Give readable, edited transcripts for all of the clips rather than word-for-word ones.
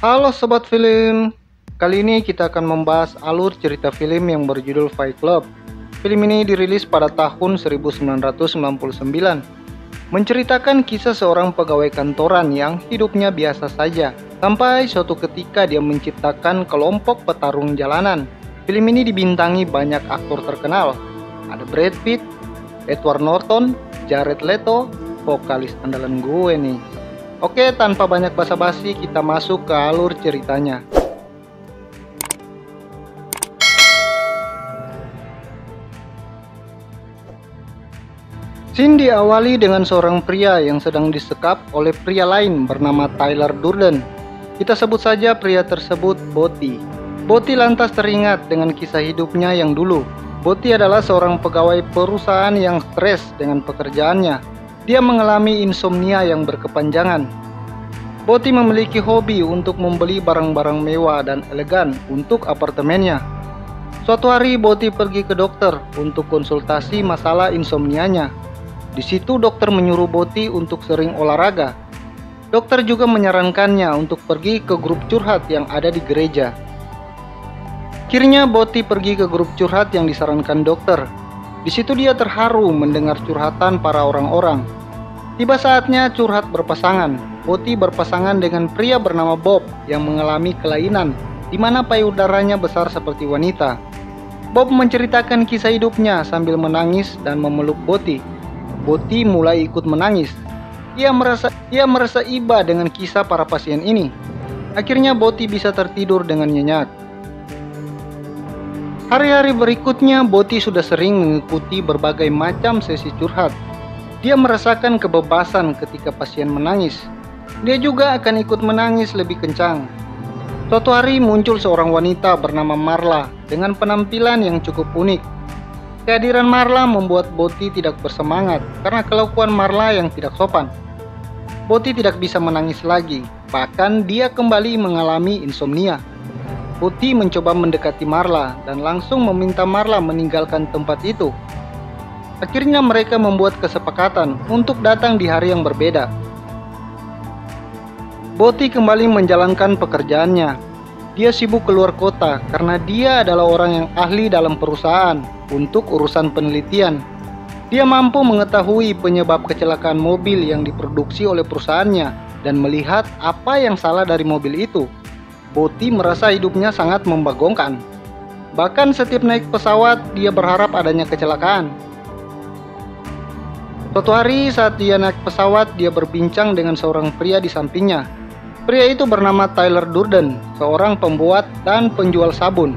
Halo Sobat Film, kali ini kita akan membahas alur cerita film yang berjudul Fight Club. Film ini dirilis pada tahun 1999, menceritakan kisah seorang pegawai kantoran yang hidupnya biasa saja, sampai suatu ketika dia menciptakan kelompok petarung jalanan. Film ini dibintangi banyak aktor terkenal, ada Brad Pitt, Edward Norton, Jared Leto, vokalis andalan gue nih. Oke, tanpa banyak basa-basi kita masuk ke alur ceritanya. Scene diawali dengan seorang pria yang sedang disekap oleh pria lain bernama Tyler Durden. Kita sebut saja pria tersebut Botti. Botti lantas teringat dengan kisah hidupnya yang dulu. Botti adalah seorang pegawai perusahaan yang stres dengan pekerjaannya. Dia mengalami insomnia yang berkepanjangan. Botti memiliki hobi untuk membeli barang-barang mewah dan elegan untuk apartemennya. Suatu hari Botti pergi ke dokter untuk konsultasi masalah insomnianya. Di situ dokter menyuruh Botti untuk sering olahraga. Dokter juga menyarankannya untuk pergi ke grup curhat yang ada di gereja. Akhirnya Botti pergi ke grup curhat yang disarankan dokter. Di situ dia terharu mendengar curhatan para orang-orang. Tiba saatnya curhat berpasangan. Botti berpasangan dengan pria bernama Bob yang mengalami kelainan, di mana payudaranya besar seperti wanita. Bob menceritakan kisah hidupnya sambil menangis dan memeluk Botti. Botti mulai ikut menangis. Ia merasa iba dengan kisah para pasien ini. Akhirnya Botti bisa tertidur dengan nyenyak. Hari-hari berikutnya Botti sudah sering mengikuti berbagai macam sesi curhat. Dia merasakan kebebasan ketika pasien menangis. Dia juga akan ikut menangis lebih kencang. Suatu hari muncul seorang wanita bernama Marla dengan penampilan yang cukup unik. Kehadiran Marla membuat Botti tidak bersemangat karena kelakuan Marla yang tidak sopan. Botti tidak bisa menangis lagi, bahkan dia kembali mengalami insomnia. Botti mencoba mendekati Marla dan langsung meminta Marla meninggalkan tempat itu. Akhirnya mereka membuat kesepakatan untuk datang di hari yang berbeda. Botti kembali menjalankan pekerjaannya. Dia sibuk keluar kota karena dia adalah orang yang ahli dalam perusahaan untuk urusan penelitian. Dia mampu mengetahui penyebab kecelakaan mobil yang diproduksi oleh perusahaannya dan melihat apa yang salah dari mobil itu. Botti merasa hidupnya sangat membagongkan. Bahkan setiap naik pesawat, dia berharap adanya kecelakaan. Suatu hari saat dia naik pesawat, dia berbincang dengan seorang pria di sampingnya. Pria itu bernama Tyler Durden, seorang pembuat dan penjual sabun.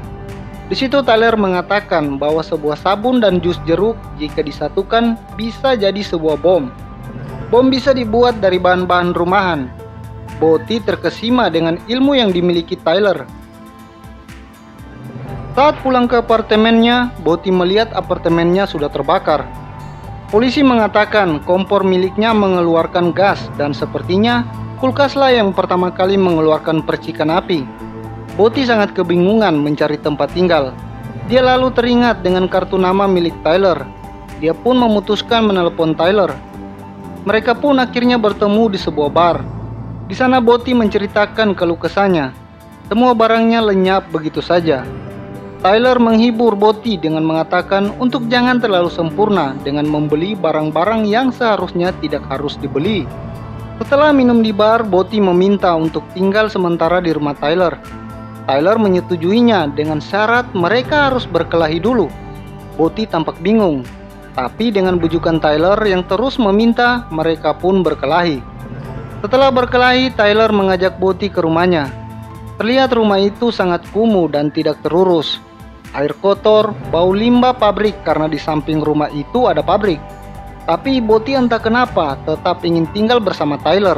Di situ Tyler mengatakan bahwa sebuah sabun dan jus jeruk jika disatukan bisa jadi sebuah bom. Bom bisa dibuat dari bahan-bahan rumahan. Botti terkesima dengan ilmu yang dimiliki Tyler. Saat pulang ke apartemennya, Botti melihat apartemennya sudah terbakar. Polisi mengatakan kompor miliknya mengeluarkan gas dan sepertinya kulkaslah yang pertama kali mengeluarkan percikan api. Botti sangat kebingungan mencari tempat tinggal. Dia lalu teringat dengan kartu nama milik Tyler. Dia pun memutuskan menelepon Tyler. Mereka pun akhirnya bertemu di sebuah bar. Di sana Botti menceritakan keluh kesahnya. Semua barangnya lenyap begitu saja. Tyler menghibur Botti dengan mengatakan untuk jangan terlalu sempurna dengan membeli barang-barang yang seharusnya tidak harus dibeli. Setelah minum di bar, Botti meminta untuk tinggal sementara di rumah Tyler. Tyler menyetujuinya dengan syarat mereka harus berkelahi dulu. Botti tampak bingung, tapi dengan bujukan Tyler yang terus meminta, mereka pun berkelahi. Setelah berkelahi, Tyler mengajak Botti ke rumahnya. Terlihat rumah itu sangat kumuh dan tidak terurus. Air kotor, bau limbah pabrik karena di samping rumah itu ada pabrik. Tapi Botti entah kenapa tetap ingin tinggal bersama Tyler.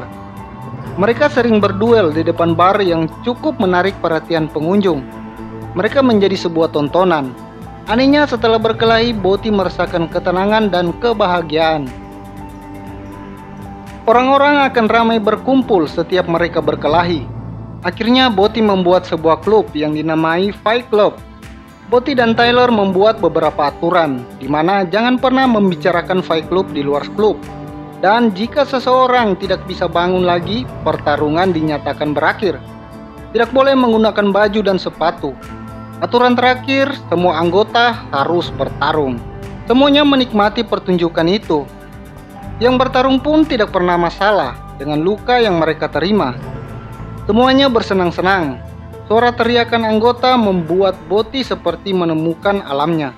Mereka sering berduel di depan bar yang cukup menarik perhatian pengunjung. Mereka menjadi sebuah tontonan. Anehnya setelah berkelahi, Botti merasakan ketenangan dan kebahagiaan. Orang-orang akan ramai berkumpul setiap mereka berkelahi. Akhirnya Botti membuat sebuah klub yang dinamai Fight Club. Botti dan Tyler membuat beberapa aturan, di mana jangan pernah membicarakan Fight Club di luar klub. Dan jika seseorang tidak bisa bangun lagi, pertarungan dinyatakan berakhir. Tidak boleh menggunakan baju dan sepatu. Aturan terakhir, semua anggota harus bertarung. Semuanya menikmati pertunjukan itu. Yang bertarung pun tidak pernah masalah dengan luka yang mereka terima. Semuanya bersenang-senang. Suara teriakan anggota membuat Botti seperti menemukan alamnya.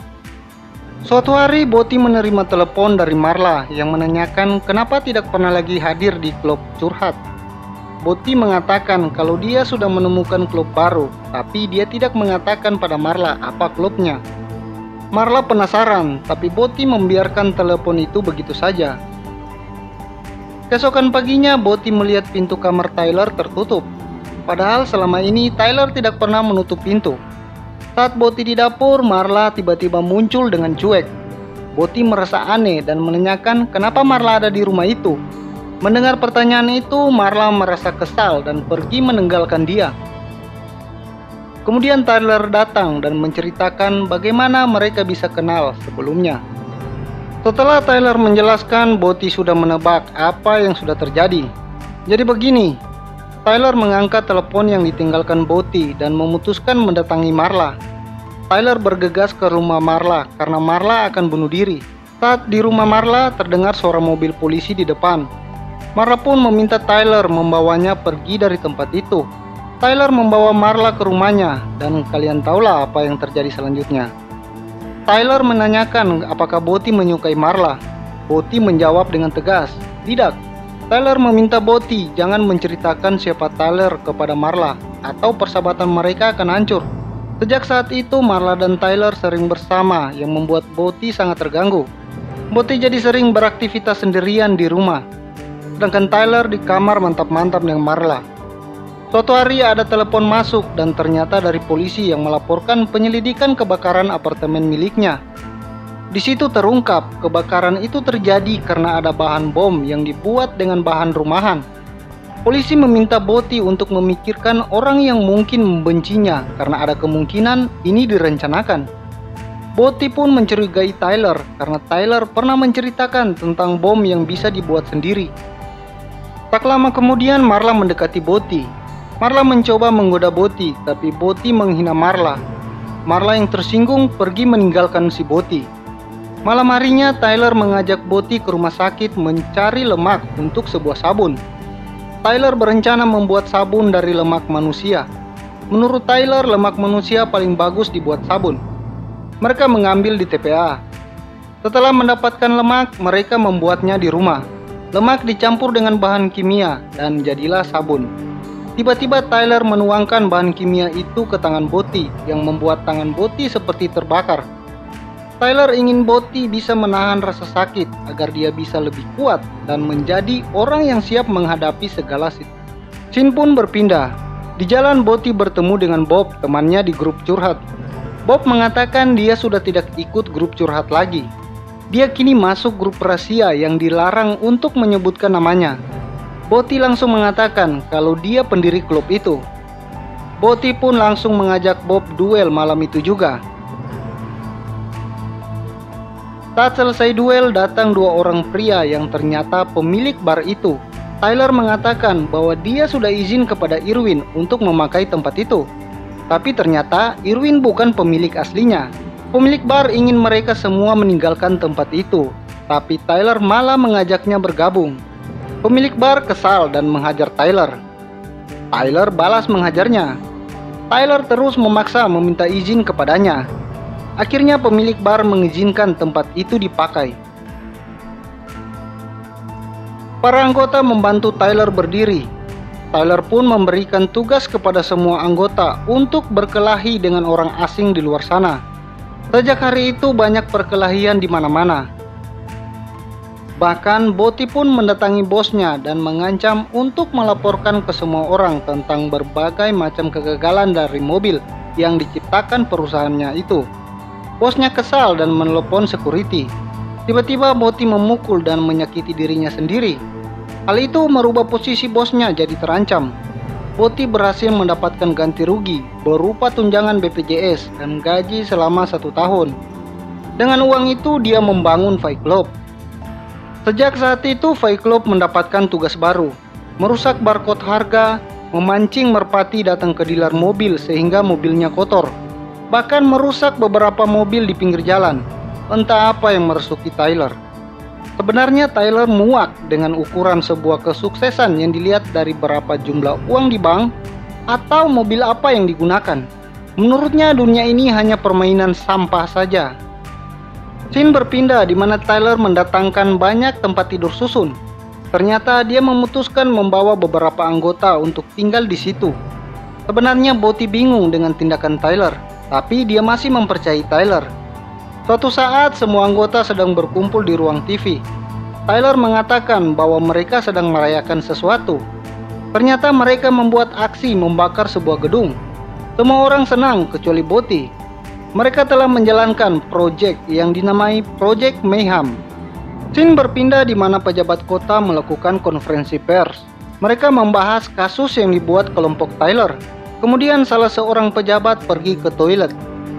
Suatu hari Botti menerima telepon dari Marla yang menanyakan kenapa tidak pernah lagi hadir di klub curhat. Botti mengatakan kalau dia sudah menemukan klub baru, tapi dia tidak mengatakan pada Marla apa klubnya. Marla penasaran, tapi Botti membiarkan telepon itu begitu saja. Keesokan paginya Botti melihat pintu kamar Tyler tertutup. Padahal selama ini Tyler tidak pernah menutup pintu. Saat Botti di dapur, Marla tiba-tiba muncul dengan cuek. Botti merasa aneh dan menanyakan kenapa Marla ada di rumah itu. Mendengar pertanyaan itu, Marla merasa kesal dan pergi meninggalkan dia. Kemudian Tyler datang dan menceritakan bagaimana mereka bisa kenal sebelumnya. Setelah Tyler menjelaskan, Botti sudah menebak apa yang sudah terjadi. Jadi begini, Tyler mengangkat telepon yang ditinggalkan Botti dan memutuskan mendatangi Marla. Tyler bergegas ke rumah Marla karena Marla akan bunuh diri. Saat di rumah Marla terdengar suara mobil polisi di depan. Marla pun meminta Tyler membawanya pergi dari tempat itu. Tyler membawa Marla ke rumahnya dan kalian tahulah apa yang terjadi selanjutnya. Tyler menanyakan apakah Botti menyukai Marla. Botti menjawab dengan tegas, tidak. Tyler meminta Botti jangan menceritakan siapa Tyler kepada Marla atau persahabatan mereka akan hancur. Sejak saat itu Marla dan Tyler sering bersama yang membuat Botti sangat terganggu. Botti jadi sering beraktivitas sendirian di rumah, sedangkan Tyler di kamar mantap-mantap dengan Marla. Suatu hari ada telepon masuk dan ternyata dari polisi yang melaporkan penyelidikan kebakaran apartemen miliknya. Di situ terungkap kebakaran itu terjadi karena ada bahan bom yang dibuat dengan bahan rumahan. Polisi meminta Botti untuk memikirkan orang yang mungkin membencinya karena ada kemungkinan ini direncanakan. Botti pun mencurigai Tyler karena Tyler pernah menceritakan tentang bom yang bisa dibuat sendiri. Tak lama kemudian Marla mendekati Botti. Marla mencoba menggoda Botti, tapi Botti menghina Marla. Marla yang tersinggung pergi meninggalkan si Botti. Malam harinya Tyler mengajak Botti ke rumah sakit mencari lemak untuk sebuah sabun. Tyler berencana membuat sabun dari lemak manusia. Menurut Tyler, lemak manusia paling bagus dibuat sabun. Mereka mengambil di TPA. Setelah mendapatkan lemak, mereka membuatnya di rumah. Lemak dicampur dengan bahan kimia dan jadilah sabun. Tiba-tiba Tyler menuangkan bahan kimia itu ke tangan Botti yang membuat tangan Botti seperti terbakar. Tyler ingin Botti bisa menahan rasa sakit agar dia bisa lebih kuat dan menjadi orang yang siap menghadapi segala situasi. Scene pun berpindah. Di jalan Botti bertemu dengan Bob, temannya di grup curhat. Bob mengatakan dia sudah tidak ikut grup curhat lagi. Dia kini masuk grup rahasia yang dilarang untuk menyebutkan namanya. Botti langsung mengatakan kalau dia pendiri klub itu. Botti pun langsung mengajak Bob duel malam itu juga. Saat selesai duel, datang dua orang pria yang ternyata pemilik bar itu. Tyler mengatakan bahwa dia sudah izin kepada Irwin untuk memakai tempat itu. Tapi ternyata Irwin bukan pemilik aslinya. Pemilik bar ingin mereka semua meninggalkan tempat itu, tapi Tyler malah mengajaknya bergabung. Pemilik bar kesal dan menghajar Tyler. Tyler balas menghajarnya. Tyler terus memaksa meminta izin kepadanya. Akhirnya pemilik bar mengizinkan tempat itu dipakai. Para anggota membantu Tyler berdiri. Tyler pun memberikan tugas kepada semua anggota untuk berkelahi dengan orang asing di luar sana. Sejak hari itu banyak perkelahian di mana-mana. Bahkan Botti pun mendatangi bosnya dan mengancam untuk melaporkan ke semua orang tentang berbagai macam kegagalan dari mobil yang diciptakan perusahaannya itu. Bosnya kesal dan menelepon security. Tiba-tiba Botti memukul dan menyakiti dirinya sendiri. Hal itu merubah posisi bosnya jadi terancam. Botti berhasil mendapatkan ganti rugi berupa tunjangan BPJS dan gaji selama 1 tahun. Dengan uang itu dia membangun Fight Club. Sejak saat itu Fight Club mendapatkan tugas baru, merusak barcode harga, memancing merpati datang ke dealer mobil sehingga mobilnya kotor, bahkan merusak beberapa mobil di pinggir jalan. Entah apa yang merasuki Tyler. Sebenarnya Tyler muak dengan ukuran sebuah kesuksesan yang dilihat dari berapa jumlah uang di bank atau mobil apa yang digunakan. Menurutnya dunia ini hanya permainan sampah saja. Scene berpindah di mana Tyler mendatangkan banyak tempat tidur susun. Ternyata dia memutuskan membawa beberapa anggota untuk tinggal di situ. Sebenarnya Boti bingung dengan tindakan Tyler, tapi dia masih mempercayai Tyler. Suatu saat semua anggota sedang berkumpul di ruang TV. Tyler mengatakan bahwa mereka sedang merayakan sesuatu. Ternyata mereka membuat aksi membakar sebuah gedung. Semua orang senang kecuali Boti. Mereka telah menjalankan proyek yang dinamai Project Mayhem. Scene berpindah di mana pejabat kota melakukan konferensi pers. Mereka membahas kasus yang dibuat kelompok Tyler. Kemudian salah seorang pejabat pergi ke toilet.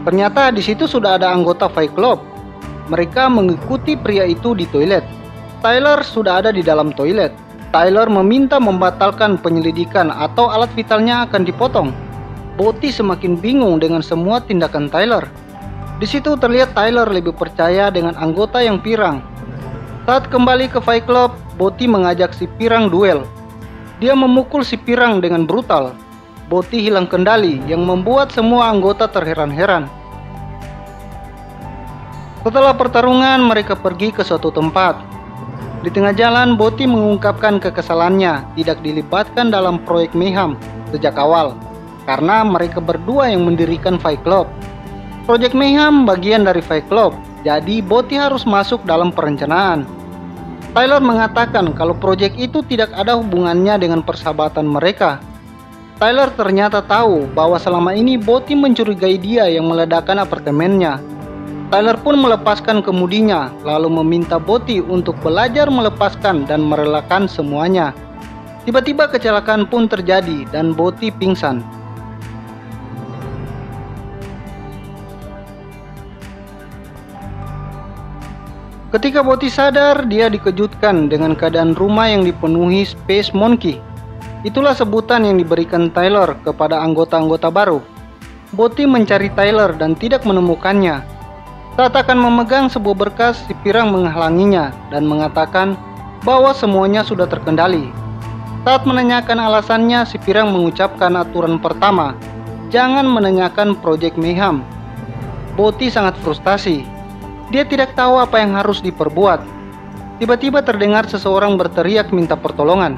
Ternyata di situ sudah ada anggota Fight Club. Mereka mengikuti pria itu di toilet. Tyler sudah ada di dalam toilet. Tyler meminta membatalkan penyelidikan atau alat vitalnya akan dipotong. Boti semakin bingung dengan semua tindakan Tyler. Di situ terlihat Tyler lebih percaya dengan anggota yang pirang. Saat kembali ke Fight Club, Boti mengajak si pirang duel. Dia memukul si pirang dengan brutal. Boti hilang kendali yang membuat semua anggota terheran-heran. Setelah pertarungan, mereka pergi ke suatu tempat. Di tengah jalan, Boti mengungkapkan kekesalannya tidak dilibatkan dalam proyek Mayhem sejak awal, karena mereka berdua yang mendirikan Fight Club. Proyek Mayhem bagian dari Fight Club, jadi Boti harus masuk dalam perencanaan. Tyler mengatakan kalau proyek itu tidak ada hubungannya dengan persahabatan mereka. Tyler ternyata tahu bahwa selama ini Boti mencurigai dia yang meledakkan apartemennya. Tyler pun melepaskan kemudinya, lalu meminta Boti untuk belajar melepaskan dan merelakan semuanya. Tiba-tiba kecelakaan pun terjadi dan Boti pingsan. Ketika Boti sadar, dia dikejutkan dengan keadaan rumah yang dipenuhi Space Monkey. Itulah sebutan yang diberikan Tyler kepada anggota-anggota baru. Boti mencari Tyler dan tidak menemukannya. Saat akan memegang sebuah berkas, si pirang menghalanginya dan mengatakan bahwa semuanya sudah terkendali. Saat menanyakan alasannya, si pirang mengucapkan aturan pertama, jangan menanyakan proyek Mayhem. Boti sangat frustasi. Dia tidak tahu apa yang harus diperbuat. Tiba-tiba terdengar seseorang berteriak minta pertolongan.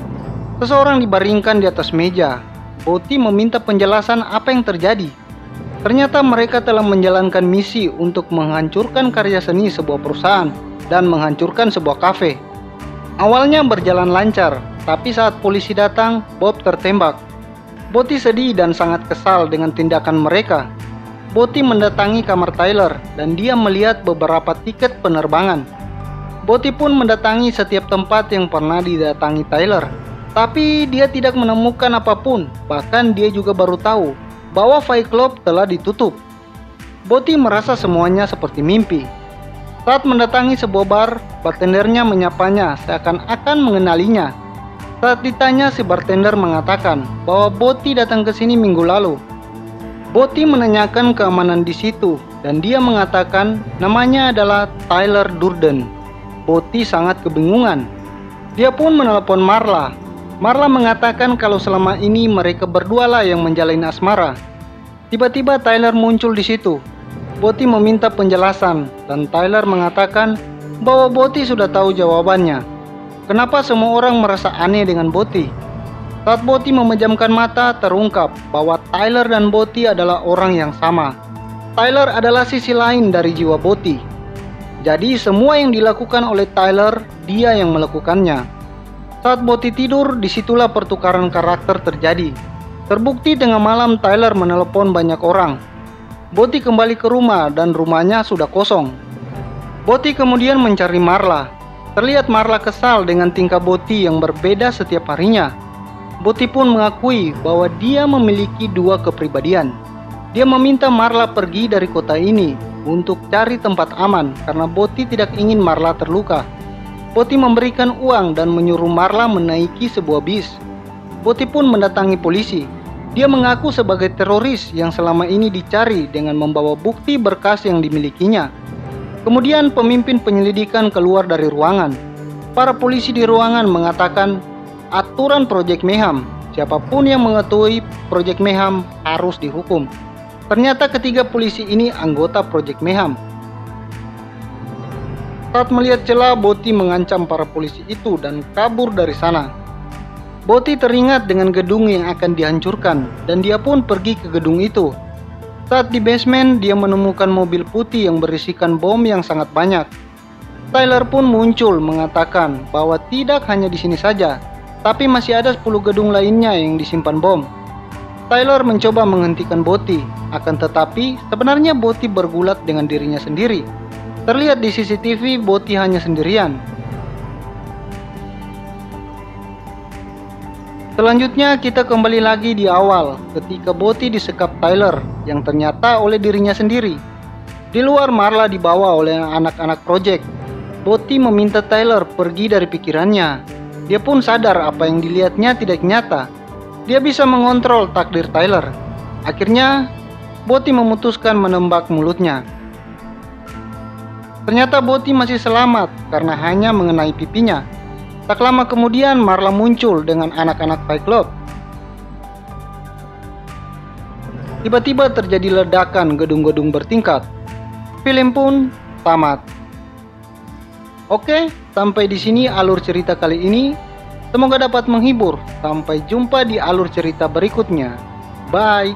Seseorang dibaringkan di atas meja. Boti meminta penjelasan apa yang terjadi. Ternyata mereka telah menjalankan misi untuk menghancurkan karya seni sebuah perusahaan dan menghancurkan sebuah kafe. Awalnya berjalan lancar, tapi saat polisi datang, Bob tertembak. Boti sedih dan sangat kesal dengan tindakan mereka. Boti mendatangi kamar Tyler dan dia melihat beberapa tiket penerbangan. Boti pun mendatangi setiap tempat yang pernah didatangi Tyler. Tapi dia tidak menemukan apapun, bahkan dia juga baru tahu bahwa Fight Club telah ditutup. Boti merasa semuanya seperti mimpi. Saat mendatangi sebuah bar, bartendernya menyapanya seakan-akan mengenalinya. Saat ditanya, si bartender mengatakan bahwa Boti datang ke sini minggu lalu. Boti menanyakan keamanan di situ dan dia mengatakan namanya adalah Tyler Durden. Boti sangat kebingungan. Dia pun menelepon Marla. Marla mengatakan kalau selama ini mereka berdua lah yang menjalin asmara. Tiba-tiba Tyler muncul di situ. Boti meminta penjelasan dan Tyler mengatakan bahwa Boti sudah tahu jawabannya. Kenapa semua orang merasa aneh dengan Boti? Saat Boti memejamkan mata, terungkap bahwa Tyler dan Boti adalah orang yang sama. Tyler adalah sisi lain dari jiwa Boti. Jadi semua yang dilakukan oleh Tyler, dia yang melakukannya. Saat Boti tidur, disitulah pertukaran karakter terjadi. Terbukti tengah malam Tyler menelepon banyak orang. Boti kembali ke rumah dan rumahnya sudah kosong. Boti kemudian mencari Marla. Terlihat Marla kesal dengan tingkah Boti yang berbeda setiap harinya. Boti pun mengakui bahwa dia memiliki dua kepribadian. Dia meminta Marla pergi dari kota ini untuk cari tempat aman karena Boti tidak ingin Marla terluka. Boti memberikan uang dan menyuruh Marla menaiki sebuah bis. Boti pun mendatangi polisi. Dia mengaku sebagai teroris yang selama ini dicari dengan membawa bukti berkas yang dimilikinya. Kemudian pemimpin penyelidikan keluar dari ruangan. Para polisi di ruangan mengatakan aturan Project Mayhem, siapapun yang mengetahui Project Mayhem harus dihukum. Ternyata ketiga polisi ini anggota Project Mayhem. Saat melihat celah, Boti mengancam para polisi itu dan kabur dari sana. Boti teringat dengan gedung yang akan dihancurkan dan dia pun pergi ke gedung itu. Saat di basement, dia menemukan mobil putih yang berisikan bom yang sangat banyak. Tyler pun muncul mengatakan bahwa tidak hanya di sini saja, tapi masih ada 10 gedung lainnya yang disimpan bom. Tyler mencoba menghentikan Boti, akan tetapi sebenarnya Boti bergulat dengan dirinya sendiri. Terlihat di CCTV, Boti hanya sendirian. Selanjutnya kita kembali lagi di awal ketika Boti disekap Tyler yang ternyata oleh dirinya sendiri. Di luar, Marla dibawa oleh anak-anak project. Boti meminta Tyler pergi dari pikirannya. Dia pun sadar apa yang dilihatnya tidak nyata. Dia bisa mengontrol takdir Tyler. Akhirnya Boti memutuskan menembak mulutnya. Ternyata Boti masih selamat karena hanya mengenai pipinya. Tak lama kemudian Marla muncul dengan anak-anak Fight Club. Tiba-tiba terjadi ledakan gedung-gedung bertingkat. Film pun tamat. Oke, sampai di sini alur cerita kali ini. Semoga dapat menghibur. Sampai jumpa di alur cerita berikutnya. Bye.